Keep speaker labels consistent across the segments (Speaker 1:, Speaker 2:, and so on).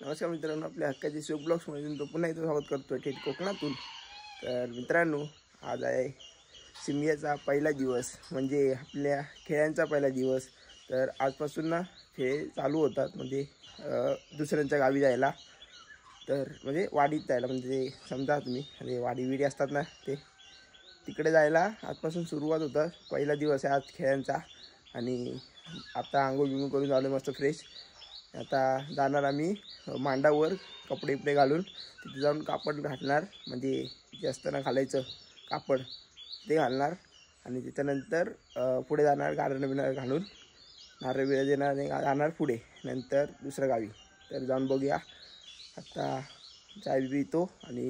Speaker 1: नमस्कार मित्रांनो, आपल्या हक्काची शिव ब्लॉग्समधून तो पुन्हा एकदा स्वागत करतो थेट कोकणातून। तर मित्रांनो, आज आहे शिमग्याचा पहिला दिवस, म्हणजे आपल्या खेळांचा पहिला दिवस। तर आजपासून ना खेळ चालू होतात, म्हणजे दुसऱ्यांच्या गावी जायला, तर म्हणजे वाडीत जायला, म्हणजे समजा तुम्ही म्हणजे वाडी असतात ना, ते तिकडे जायला आजपासून सुरुवात होतात। पहिला दिवस आहे आज खेळांचा। आणि आता आंघोळ बिंघोळ करून झालं मस्त फ्रेश। आता जाणार आम्ही मांडावर कपडे घालून, तिथे जाऊन कापड घालणार, म्हणजे जास्त ना घालायचं कापड ते घालणार। आणि त्याच्यानंतर पुढे जाणार गारण बिणार घालून, नारळ बिरळ देणार आणि जाणार पुढे नंतर दुसऱ्या गावी। तर जाऊन बघूया। आता चाय पितो आणि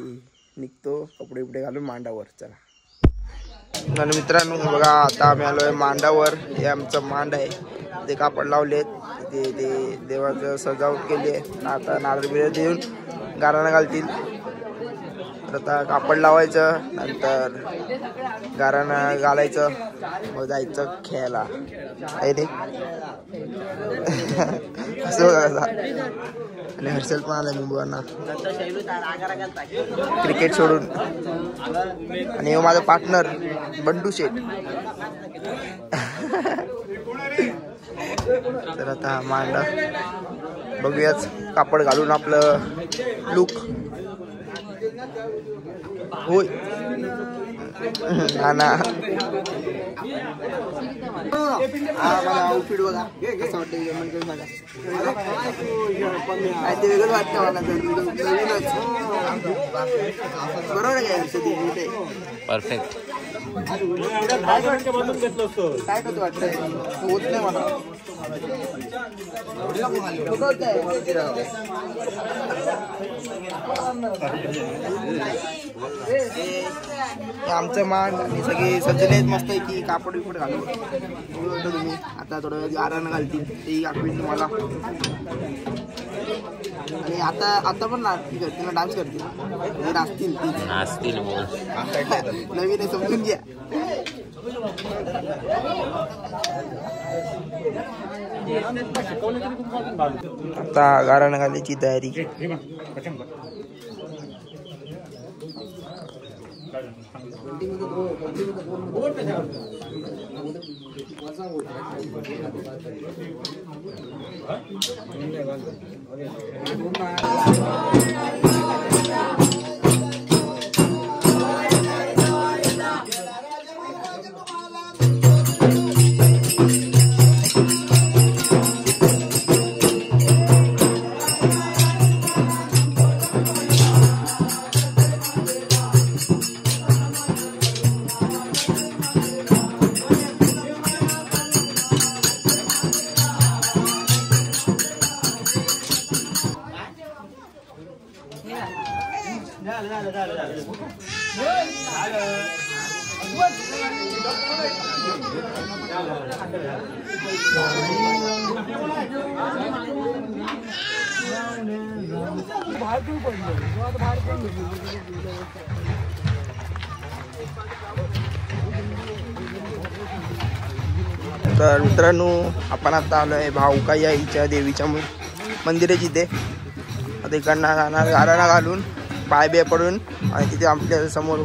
Speaker 1: निघतो कपडे घालून मांडावर। चला आणि मित्रांनो बघा, आता आम्ही आलो आहे मांडावर। हे आमचं मांड आहे, ते कापड लावलेत, ते देवाचं सजावट केली आहे। आता नारळ बिरळ देऊन गाराणं घालतील। तर आता कापड लावायचं, नंतर गाराणं घालायचं, मग जायचं खेळायला आहे ते असं बघा। आणि हर्षल पण आलाय मुंबईवरनं क्रिकेट सोडून। आणि माझा पार्टनर बंडू शेठ। तर आता मांडा बघूयाच, कापड घालून आपलं लुक होय ना। माझा आउटफिट बघा कसं वाटतं, म्हणजे बघा काय ते वेगळं वाटतं मला। तर बरोबर आहे काय,
Speaker 2: परफेक्ट।
Speaker 1: काय कसं वाटतंय, होत नाही मला। आमचं मान आणि सगळे सजलेत मस्त आहे की कापड बिपड घालून तुम्ही। आता थोडं गाराणं घालतील, तेही दाखवेल तुम्हाला। आणि आता पण करतील ना, डान्स करतील, म्हणजे नाचतील नवीन समजून घ्या। आता गाराणं घालायची तयारी। तर मित्रांनो, आपण आता आलो आहे भाऊकाई आईच्या देवीच्या मंदिराची। तिथे आता इकडनं जाणार गाराणा घालून, पाय बे पडून, आणि तिथे आपल्या समोर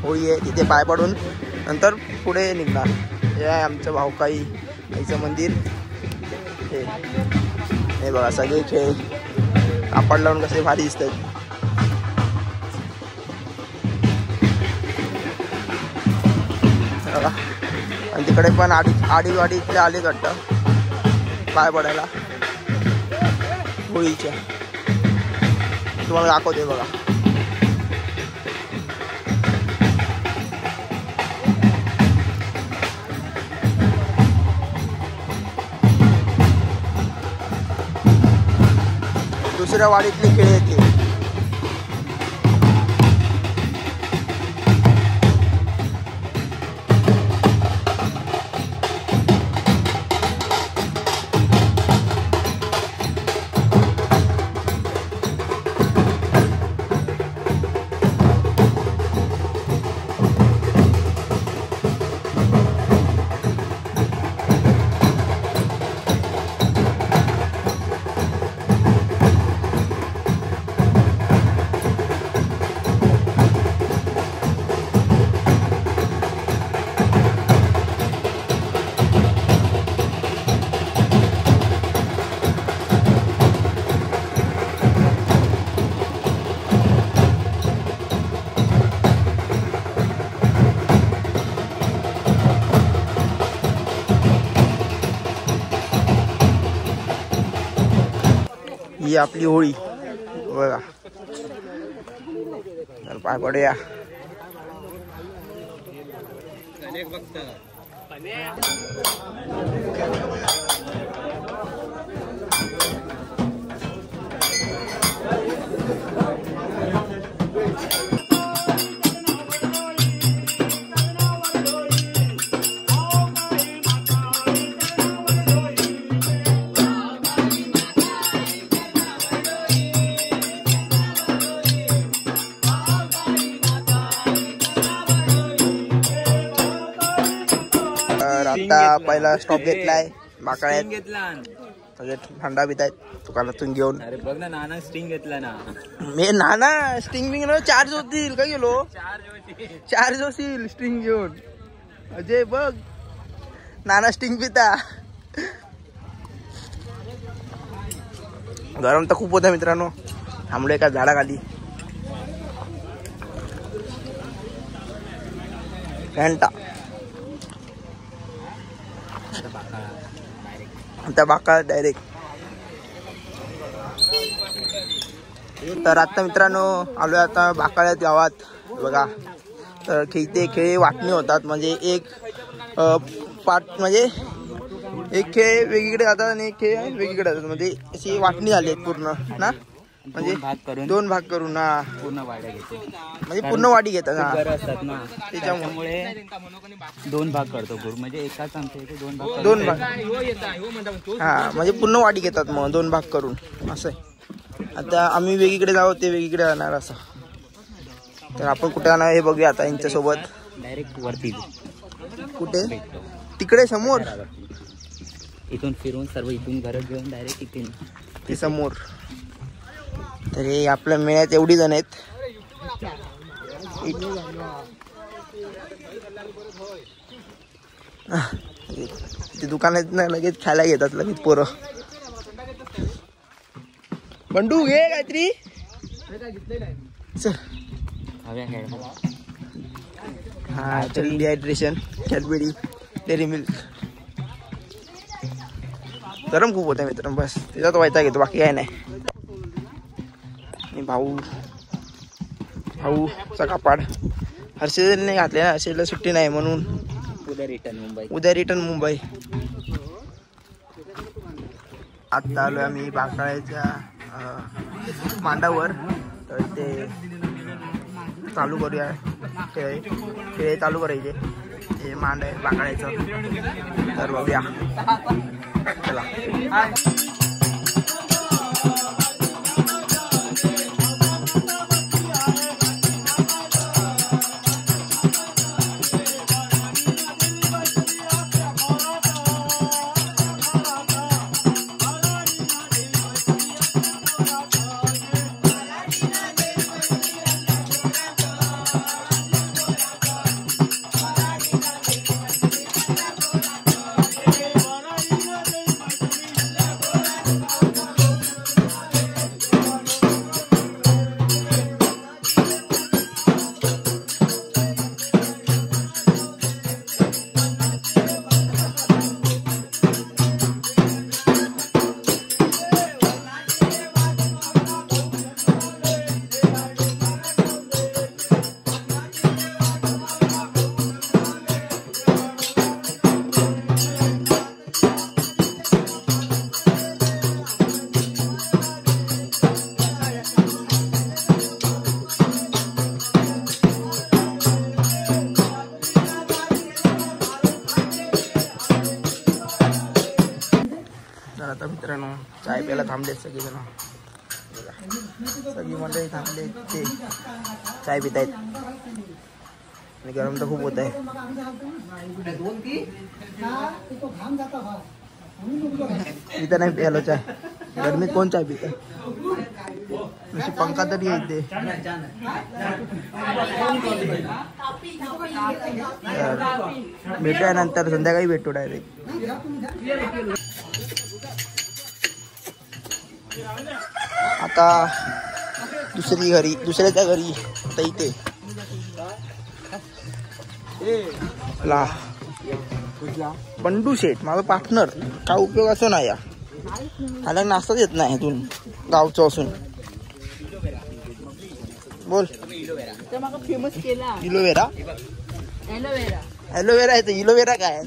Speaker 1: होळी आहे, तिथे पाय पडून नंतर पुढे निघणार। हे आहे आमचं भाऊकाई आईचं मंदिर। हे बघा, सगळे खेळ कापड लावून कसे भारी दिसतात। आणि तिकडे पण आडीवाडीतले आले वाटतं पाय पडायला होळीच्या। तुम्हाला दाखवते बघा। दुसऱ्या वाडीतले खेळ येते। ही आपली होळी बघा. तर पाय पडूया. आता पहिला स्टॉप घेतलाय बाकाळ्यात. सगळे थंडा पित आहेत दुकानातून घेऊन.
Speaker 2: अरे बघ ना, नाना स्टिंग घेतला ना.
Speaker 1: मी नाना स्टिंग बिंग चार्ज होतील काय गेलो. चार्ज होतील स्टिंग घेऊन. अजय बघ नाना स्टिंग पिता. गरम तर खूप होता मित्रांनो. थांबलो एका झाडाखाली. घंटा त्या बाका डायरेक्ट. तर आता मित्रांनो आलोय आता बाकाळ्यात गावात बघा. तर खेळ वाटणी होतात. म्हणजे एक पाठ म्हणजे एक खेळ वेगळीकडे जातात आणि एक खेळ वेगळीकडे जातात. म्हणजे अशी वाटणी झाली आहेत पूर्ण ना. म्हणजे दोन भाग करून ना
Speaker 2: पूर्ण वाड्या घेते.
Speaker 1: म्हणजे पूर्ण वाडी घेतात
Speaker 2: असतात ना, त्याच्यामुळे दोन भाग करतो. म्हणजे एकाच आमच्या इथे
Speaker 1: दोन भाग हा म्हणजे पूर्ण वाडी घेतात मग दोन भाग करून असं आहे. आता आम्ही वेगळीकडे जाऊ ते वेगळीकडे जाणार असं. तर आपण कुठे जाणार हे बघूया आता यांच्यासोबत.
Speaker 2: डायरेक्ट वरती
Speaker 1: कुठे तिकडे समोर.
Speaker 2: इथून फिरून सर्व इथून घर घेऊन डायरेक्ट इथे
Speaker 1: ते समोर. तर हे आपल्या मेळ्यात एवढी जण आहेत. ते दुकानात ना लगेच खायला घेतात लगेच पोरं. बंडू घे काहीतरी. हा चल डिहायड्रेशन कॅडबरी डेअरी मिल्क. गरम खूप होतं मित्रांनो. बस त्याच्यात व्हायचा घेतो बाकी काय नाही. भाऊचा कापाड हर्षदने घातले ना. हर्षदला सुट्टी नाही म्हणून उद्या रिटर्न मुंबई. आता आलोय आम्ही बाकाळ्याच्या मांडावर. तर ते चालू करूया. खेळ चालू करायचे. हे मांड आहे बाकाळ्याचं. तर बघूया चला. आता मित्रांनो चाय प्यायला थांबले सगळेजण. सगळी मंडळी थांबले ते चाय पित आहेत. आणि गरम तर खूप होत आहे. मी तर नाही प्यायलो चाय. गरमीत कोण चाय पित. पंखा तरी येते. भेटूया नंतर संध्याकाळी भेटू डायरेक्ट. आता दुसऱ्याच्या घरी आता इथे बंडू शेठ माझा पार्टनर. काय उपयोग असं नाही या. त्याला नाश्ताच येत नाही इथून. गावचं असून बोल
Speaker 3: फेमस केला
Speaker 1: इलोवेरा
Speaker 3: एलोवेरा
Speaker 1: ॲलोवेरा आहे तर इलोवेरा काय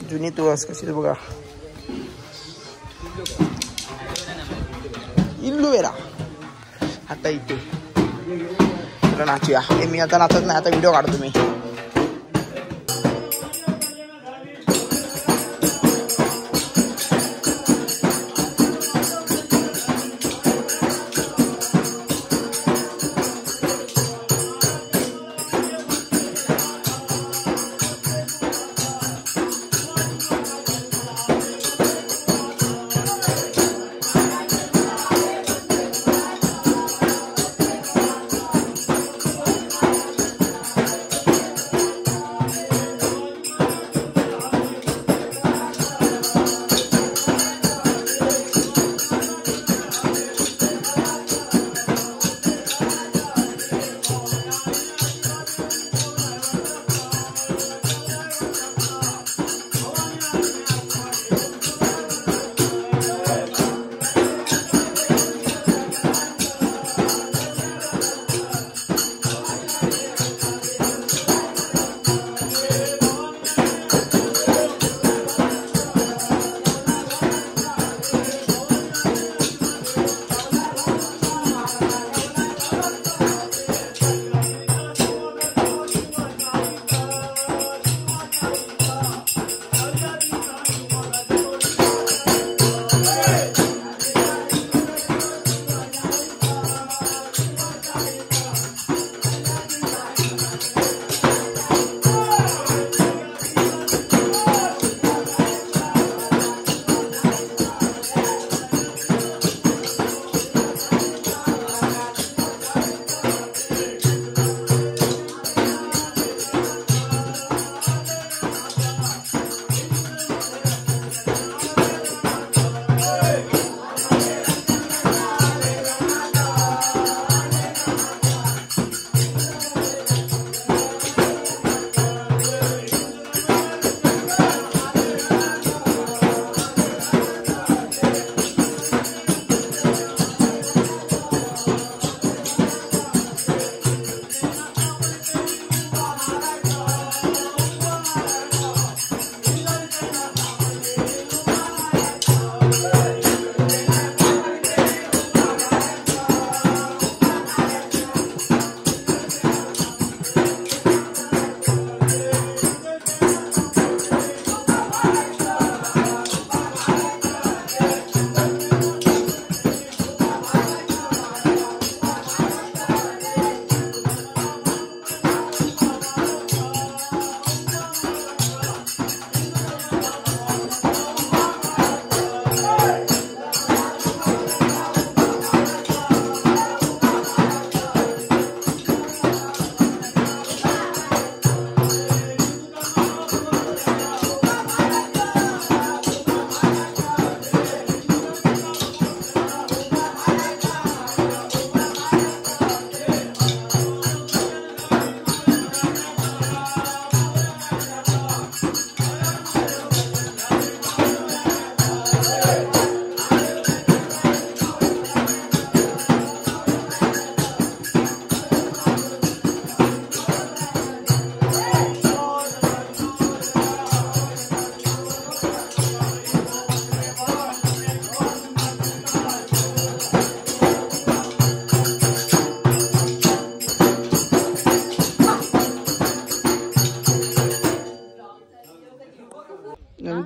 Speaker 1: जुनी तुळस कशी बघा इल्लुवेरा आता इथे चला नाचूया मी आता नाचत नाही आता व्हिडिओ काढतो मी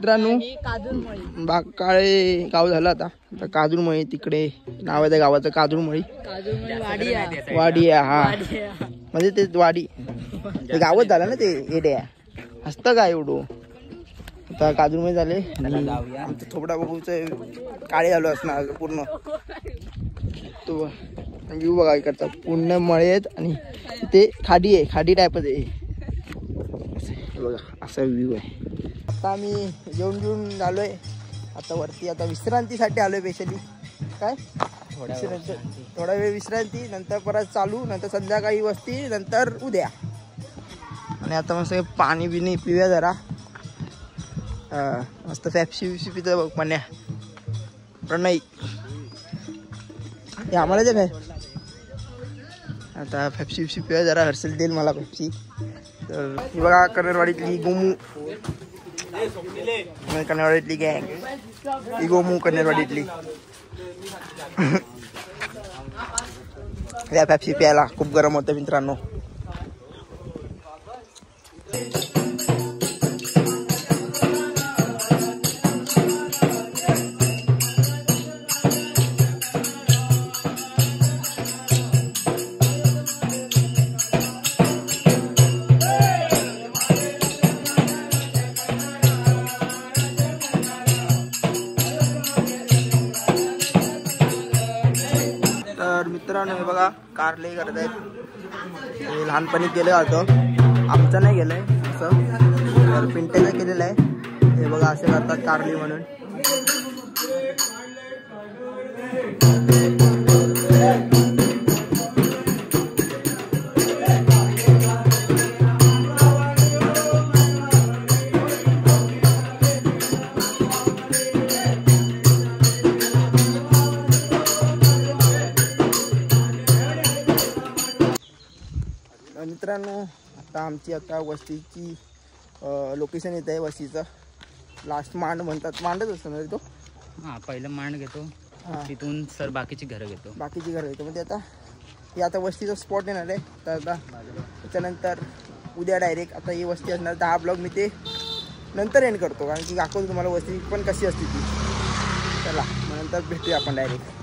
Speaker 3: मित्रांनो
Speaker 1: बाकाळे गाव झालं आता काजूरमळी तिकडे नाव आहे त्या गावाचं काजूरमळी वाडी हा म्हणजे ते वाडी ते गावच झालं ना ते एड्या असतं काय एवढं आता काजूरमळी झाले आमचं थोबडा बघूच काळे झालो असणार पूर्ण तो व्ह्यू बघा करतात पूर्ण मळे आहेत आणि ते खाडी आहे खाडी टाईपच आहे बघा असा व्ह्यू आहे आता आम्ही जेवून झालोय आता वरती आता विश्रांतीसाठी आलोय स्पेशली काय थोडा वेळ विश्रांती नंतर परत चालू नंतर संध्याकाळी वस्ती नंतर उद्या आणि आता मस्त पाणी बिणी पिऊया जरा मस्त फॅप्सी विप्सी पितो बघ पाण्या प्रणय हे आम्हाला जे काय आता पेप्सी विप्सी पिऊया जरा. हर्षल देईल मला पेप्सी. तर ही बघा कन्नरवाडीतली गोमू, कन्नरवाडीतली गँग ही गोमू कन्नरवाडीतली. या पेप्सी प्यायला खूप गरम होतं मित्रांनो. तर मित्रांनो हे बघा कारले करत आहेत. हे लहानपणी केलं होतं, आमचं नाही केलंय असं, तर पिंटेनं केलेलं आहे. हे बघा असे करतात कारली म्हणून. मित्रांनो आता आमची आता वस्तीची लोकेशन येत आहे. वस्तीचं लास्ट मांड म्हणतात, मांडच असतं ना तो.
Speaker 2: हां पहिलं मांड घेतो, तिथून सर बाकीची घरं घेतो.
Speaker 1: बाकीची घरं घेतो म्हणजे आता हे आता वस्तीचं स्पॉट येणार आहे. तर आता त्याच्यानंतर उद्या डायरेक्ट आता ही वस्ती असणार. 10 ब्लॉग मी ते नंतर एंड करतो, कारण की दाखवतो तुम्हाला वस्ती पण कशी असते ती. चला मग नंतर भेटूया आपण डायरेक्ट.